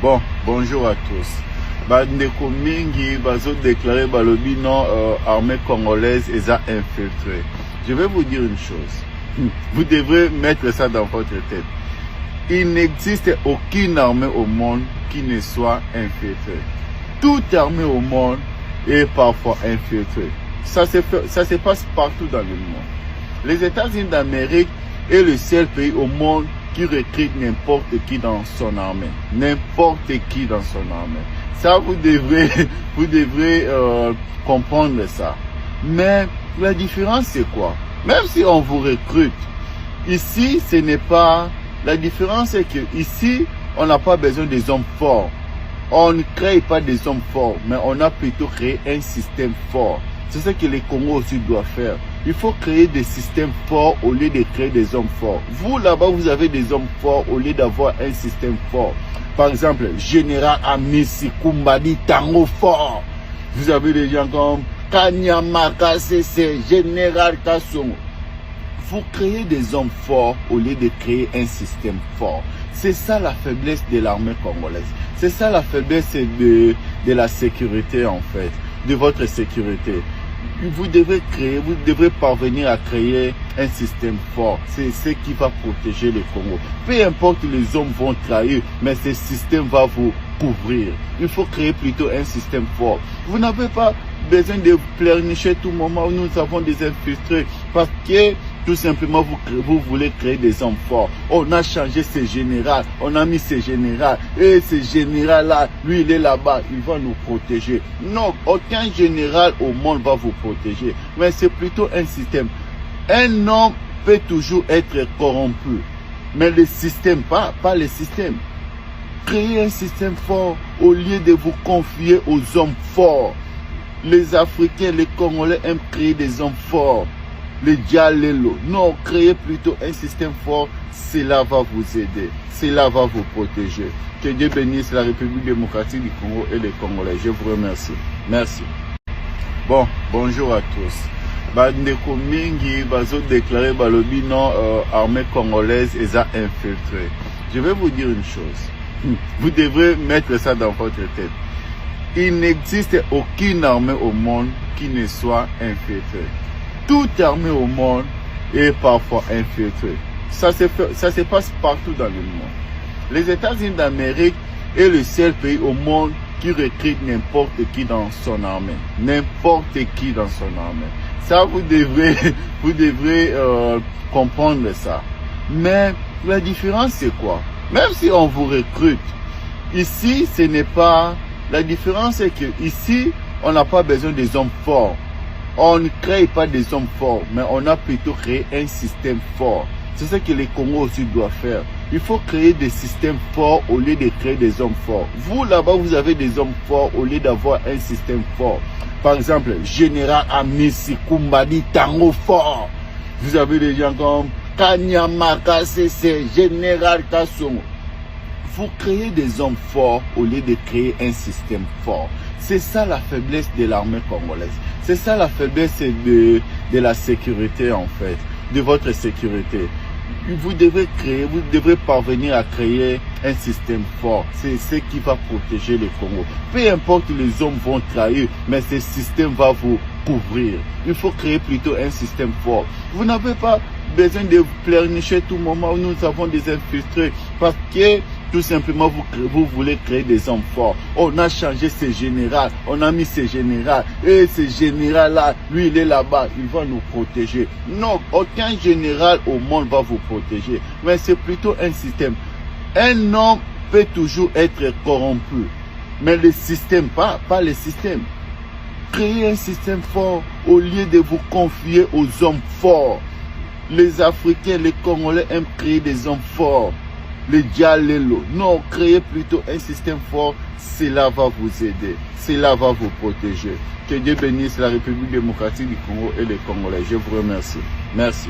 Bon, bonjour à tous. Bandeko mingi bazo déclaré balobi non armée congolaise est infiltrée. Je vais vous dire une chose. Vous devrez mettre ça dans votre tête. Il n'existe aucune armée au monde qui ne soit infiltrée. Toute armée au monde est parfois infiltrée. Ça se passe partout dans le monde. Les États-Unis d'Amérique est le seul pays au monde qui recrute n'importe qui dans son armée. N'importe qui dans son armée. Ça, vous devrez comprendre ça. Mais la différence, c'est quoi? Même si on vous recrute, ici, ce n'est pas... La différence, c'est que ici, on n'a pas besoin des hommes forts. On ne crée pas des hommes forts, mais on a plutôt créé un système fort. C'est ce que les Congos aussi doivent faire. Il faut créer des systèmes forts au lieu de créer des hommes forts. Vous, là-bas, vous avez des hommes forts au lieu d'avoir un système fort. Par exemple, Général Amissi Kumbadi Tango fort. Vous avez des gens comme Kanyama KCC, Général Kassongo. Vous créez des hommes forts au lieu de créer un système fort. C'est ça la faiblesse de l'armée congolaise. C'est ça la faiblesse de la sécurité, en fait, de votre sécurité. Vous devrez parvenir à créer un système fort. C'est ce qui va protéger le Congo. Peu importe, les hommes vont trahir, mais ce système va vous couvrir. Il faut créer plutôt un système fort. Vous n'avez pas besoin de pleurnicher tout moment où nous avons des infiltrés, parce que tout simplement vous voulez créer des hommes forts. On a changé ce général, on a mis ce général, et ce général-là, lui il est là-bas, il va nous protéger. Non, aucun général au monde va vous protéger, mais c'est plutôt un système. Un homme peut toujours être corrompu, mais le système, pas le système. Créez un système fort au lieu de vous confier aux hommes forts. Les Africains, les Congolais aiment créer des hommes forts. Les Dialelo. Non, créez plutôt un système fort. Cela va vous aider. Cela va vous protéger. Que Dieu bénisse la République démocratique du Congo et les Congolais. Je vous remercie. Merci. Bon, bonjour à tous. Bandeko mingi bazo déclaré balobi non armée congolaise est infiltrée. Je vais vous dire une chose. Vous devrez mettre ça dans votre tête. Il n'existe aucune armée au monde qui ne soit infiltrée. Toute armée au monde est parfois infiltrée. Ça se passe partout dans le monde. Les États-Unis d'Amérique est le seul pays au monde qui recrute n'importe qui dans son armée. N'importe qui dans son armée. Ça, vous devrez comprendre ça. Mais la différence, c'est quoi? Même si on vous recrute, ici, ce n'est pas... La différence, c'est que ici, on n'a pas besoin des hommes forts. On ne crée pas des hommes forts, mais on a plutôt créé un système fort. C'est ce que les Congos aussi doivent faire. Il faut créer des systèmes forts au lieu de créer des hommes forts. Vous, là-bas, vous avez des hommes forts au lieu d'avoir un système fort. Par exemple, Général Amissi Kumbadi Tango fort. Vous avez des gens comme Kanyama KCC, Général Kassongo. Vous créez des hommes forts au lieu de créer un système fort. C'est ça la faiblesse de l'armée congolaise. C'est ça la faiblesse de la sécurité, en fait, de votre sécurité. Vous devrez parvenir à créer un système fort. C'est ce qui va protéger le Congo. Peu importe, les hommes vont trahir, mais ce système va vous couvrir. Il faut créer plutôt un système fort. Vous n'avez pas besoin de pleurnicher tout moment où nous avons des infiltrés, parce que tout simplement, vous voulez créer des hommes forts. On a changé ce général, on a mis ce général, et ce général-là, lui il est là-bas, il va nous protéger. Non, aucun général au monde va vous protéger, mais c'est plutôt un système. Un homme peut toujours être corrompu, mais le système, pas le système. Créez un système fort au lieu de vous confier aux hommes forts. Les Africains, les Congolais aiment créer des hommes forts. Les Dialelo. Non, créez plutôt un système fort. Cela va vous aider. Cela va vous protéger. Que Dieu bénisse la République démocratique du Congo et les Congolais. Je vous remercie. Merci.